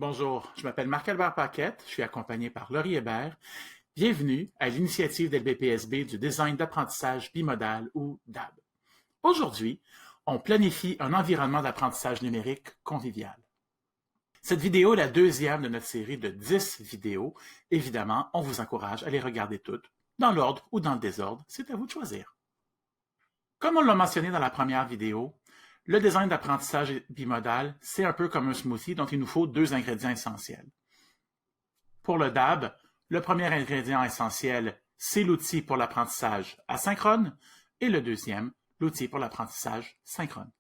Bonjour, je m'appelle Marc-Albert Paquette, je suis accompagné par Laurie Hébert. Bienvenue à l'initiative d'LBPSB du design d'apprentissage bimodal ou DAB. Aujourd'hui, on planifie un environnement d'apprentissage numérique convivial. Cette vidéo est la deuxième de notre série de 10 vidéos. Évidemment, on vous encourage à les regarder toutes, dans l'ordre ou dans le désordre, c'est à vous de choisir. Comme on l'a mentionné dans la première vidéo, le design d'apprentissage bimodal, c'est un peu comme un smoothie dont il nous faut deux ingrédients essentiels. Pour le DAB, le premier ingrédient essentiel, c'est l'outil pour l'apprentissage asynchrone et le deuxième, l'outil pour l'apprentissage synchrone.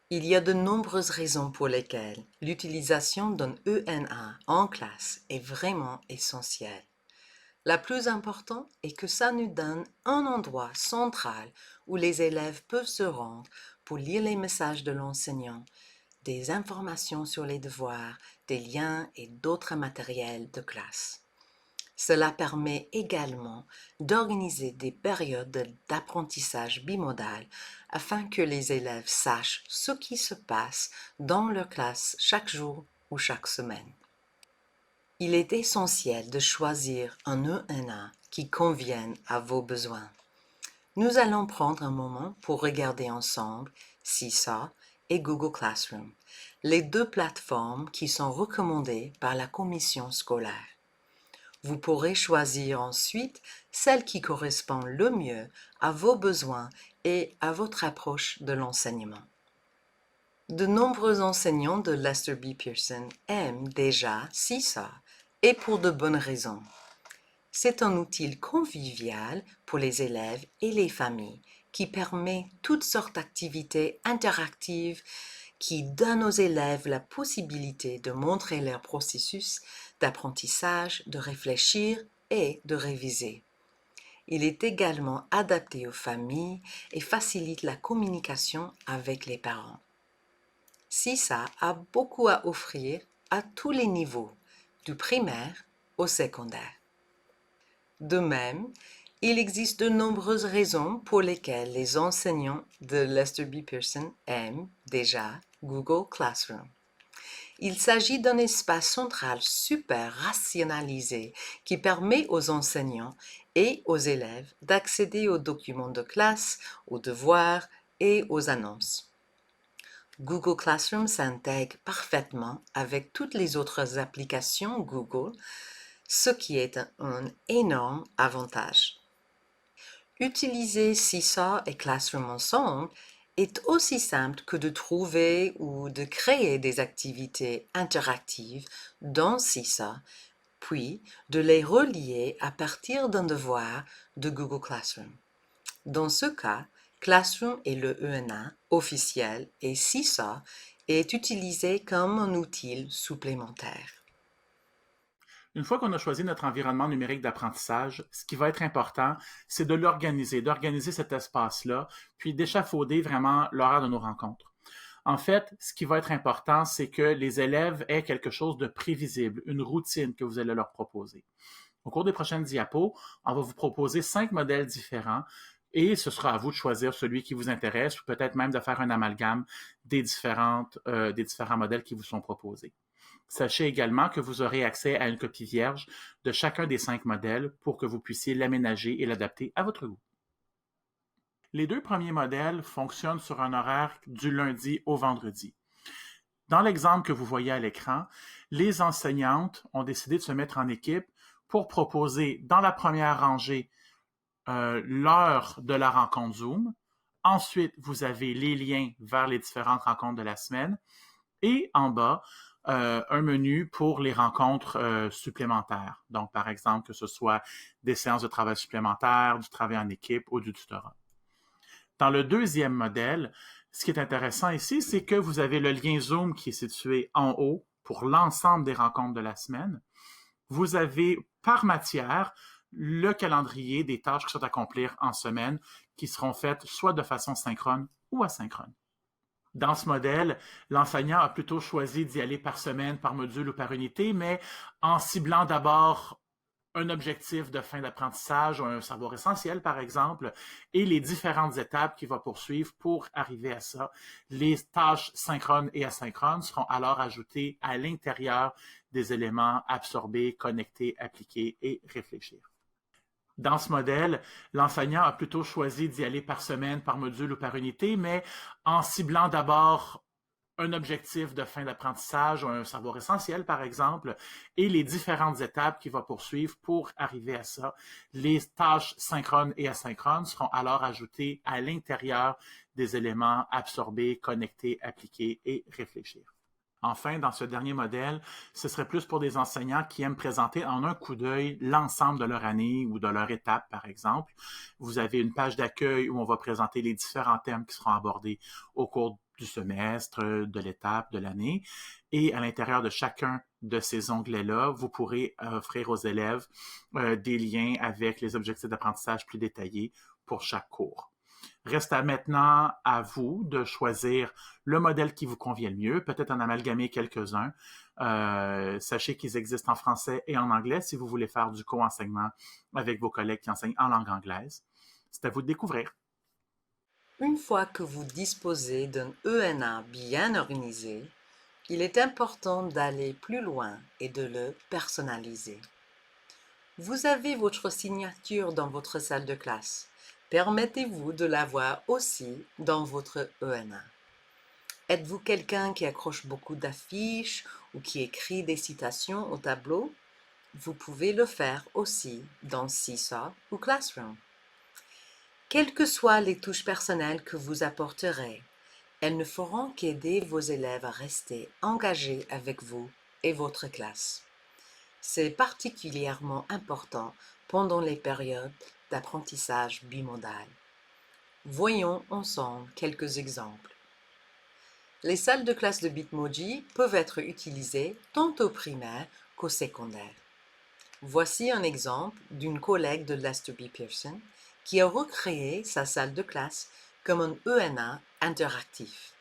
Il y a de nombreuses raisons pour lesquelles l'utilisation d'un ENA en classe est vraiment essentielle. La plus importante est que ça nous donne un endroit central où les élèves peuvent se rendre pour lire les messages de l'enseignant, des informations sur les devoirs, des liens et d'autres matériels de classe. Cela permet également d'organiser des périodes d'apprentissage bimodal afin que les élèves sachent ce qui se passe dans leur classe chaque jour ou chaque semaine. Il est essentiel de choisir un ENA qui convienne à vos besoins. Nous allons prendre un moment pour regarder ensemble Seesaw et Google Classroom, les deux plateformes qui sont recommandées par la commission scolaire. Vous pourrez choisir ensuite celle qui correspond le mieux à vos besoins et à votre approche de l'enseignement. De nombreux enseignants de Lester B. Pearson aiment déjà Seesaw et pour de bonnes raisons. C'est un outil convivial pour les élèves et les familles qui permet toutes sortes d'activités interactives qui donnent aux élèves la possibilité de montrer leur processus d'apprentissage, de réfléchir et de réviser. Il est également adapté aux familles et facilite la communication avec les parents. SISA a beaucoup à offrir à tous les niveaux, du primaire au secondaire. De même, il existe de nombreuses raisons pour lesquelles les enseignants de Lester B. Pearson aiment déjà Google Classroom. Il s'agit d'un espace central super rationalisé qui permet aux enseignants et aux élèves d'accéder aux documents de classe, aux devoirs et aux annonces. Google Classroom s'intègre parfaitement avec toutes les autres applications Google, ce qui est un énorme avantage. Utiliser Seesaw et Classroom ensemble est aussi simple que de trouver ou de créer des activités interactives dans Seesaw, puis de les relier à partir d'un devoir de Google Classroom. Dans ce cas, Classroom est le ENA officiel et Seesaw est utilisé comme un outil supplémentaire. Une fois qu'on a choisi notre environnement numérique d'apprentissage, ce qui va être important, c'est de l'organiser, d'organiser cet espace-là, puis d'échafauder vraiment l'horaire de nos rencontres. En fait, ce qui va être important, c'est que les élèves aient quelque chose de prévisible, une routine que vous allez leur proposer. Au cours des prochaines diapos, on va vous proposer 5 modèles différents et ce sera à vous de choisir celui qui vous intéresse ou peut-être même de faire un amalgame des différents modèles qui vous sont proposés. Sachez également que vous aurez accès à une copie vierge de chacun des 5 modèles pour que vous puissiez l'aménager et l'adapter à votre goût. Les deux premiers modèles fonctionnent sur un horaire du lundi au vendredi. Dans l'exemple que vous voyez à l'écran, les enseignantes ont décidé de se mettre en équipe pour proposer dans la première rangée l'heure de la rencontre Zoom. Ensuite, vous avez les liens vers les différentes rencontres de la semaine. Et en bas, un menu pour les rencontres supplémentaires. Donc, par exemple, que ce soit des séances de travail supplémentaires, du travail en équipe ou du tutorat. Dans le deuxième modèle, ce qui est intéressant ici, c'est que vous avez le lien Zoom qui est situé en haut pour l'ensemble des rencontres de la semaine. Vous avez par matière le calendrier des tâches qui sont à accomplir en semaine qui seront faites soit de façon synchrone ou asynchrone. Dans ce modèle, l'enseignant a plutôt choisi d'y aller par semaine, par module ou par unité, mais en ciblant d'abord un objectif de fin d'apprentissage, un savoir essentiel, par exemple, et les différentes étapes qu'il va poursuivre pour arriver à ça. Les tâches synchrones et asynchrones seront alors ajoutées à l'intérieur des éléments absorbés, connectés, appliqués et réfléchir. Dans ce modèle, l'enseignant a plutôt choisi d'y aller par semaine, par module ou par unité, mais en ciblant d'abord un objectif de fin d'apprentissage, un savoir essentiel, par exemple, et les différentes étapes qu'il va poursuivre pour arriver à ça. Les tâches synchrones et asynchrones seront alors ajoutées à l'intérieur des éléments absorbés, connectés, appliqués et réfléchir. Enfin, dans ce dernier modèle, ce serait plus pour des enseignants qui aiment présenter en un coup d'œil l'ensemble de leur année ou de leur étape, par exemple. Vous avez une page d'accueil où on va présenter les différents thèmes qui seront abordés au cours du semestre, de l'étape, de l'année. Et à l'intérieur de chacun de ces onglets-là, vous pourrez offrir aux élèves des liens avec les objectifs d'apprentissage plus détaillés pour chaque cours. Reste maintenant à vous de choisir le modèle qui vous convient le mieux, peut-être en amalgamer quelques-uns. Sachez qu'ils existent en français et en anglais si vous voulez faire du co-enseignement avec vos collègues qui enseignent en langue anglaise. C'est à vous de découvrir. Une fois que vous disposez d'un ENA bien organisé, il est important d'aller plus loin et de le personnaliser. Vous avez votre signature dans votre salle de classe. Permettez-vous de l'avoir aussi dans votre ENA. Êtes-vous quelqu'un qui accroche beaucoup d'affiches ou qui écrit des citations au tableau? Vous pouvez le faire aussi dans Seesaw ou Classroom. Quelles que soient les touches personnelles que vous apporterez, elles ne feront qu'aider vos élèves à rester engagés avec vous et votre classe. C'est particulièrement important pendant les périodes d'apprentissage bimodal. Voyons ensemble quelques exemples. Les salles de classe de Bitmoji peuvent être utilisées tant au primaire qu'au secondaire. Voici un exemple d'une collègue de Lester B. Pearson qui a recréé sa salle de classe comme un ENA interactif.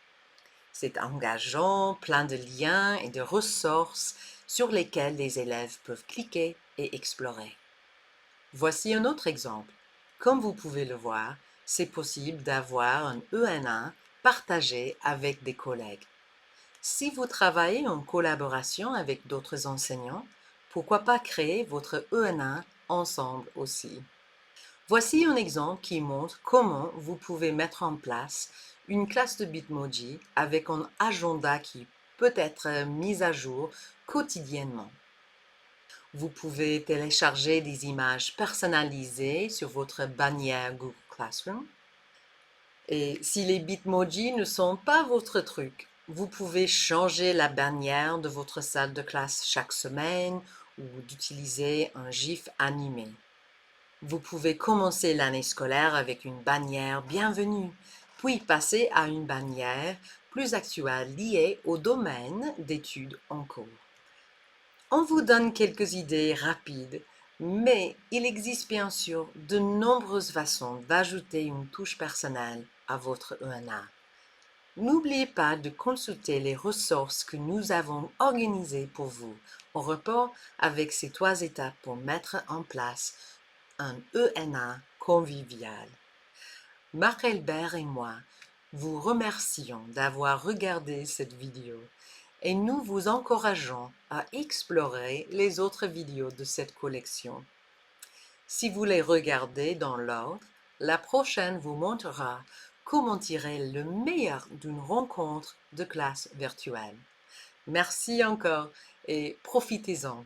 C'est engageant, plein de liens et de ressources sur lesquels les élèves peuvent cliquer et explorer. Voici un autre exemple. Comme vous pouvez le voir, c'est possible d'avoir un ENA partagé avec des collègues. Si vous travaillez en collaboration avec d'autres enseignants, pourquoi pas créer votre ENA ensemble aussi? Voici un exemple qui montre comment vous pouvez mettre en place une classe de Bitmoji avec un agenda qui peut être mis à jour quotidiennement. Vous pouvez télécharger des images personnalisées sur votre bannière Google Classroom. Et si les Bitmoji ne sont pas votre truc, vous pouvez changer la bannière de votre salle de classe chaque semaine ou d'utiliser un GIF animé. Vous pouvez commencer l'année scolaire avec une bannière bienvenue, puis passer à une bannière plus actuelle liée au domaine d'études en cours. On vous donne quelques idées rapides, mais il existe bien sûr de nombreuses façons d'ajouter une touche personnelle à votre ENA. N'oubliez pas de consulter les ressources que nous avons organisées pour vous en rapport avec ces 3 étapes pour mettre en place un ENA convivial. Marc Elbert et moi vous remercions d'avoir regardé cette vidéo et nous vous encourageons à explorer les autres vidéos de cette collection. Si vous les regardez dans l'ordre, la prochaine vous montrera comment tirer le meilleur d'une rencontre de classe virtuelle. Merci encore et profitez-en.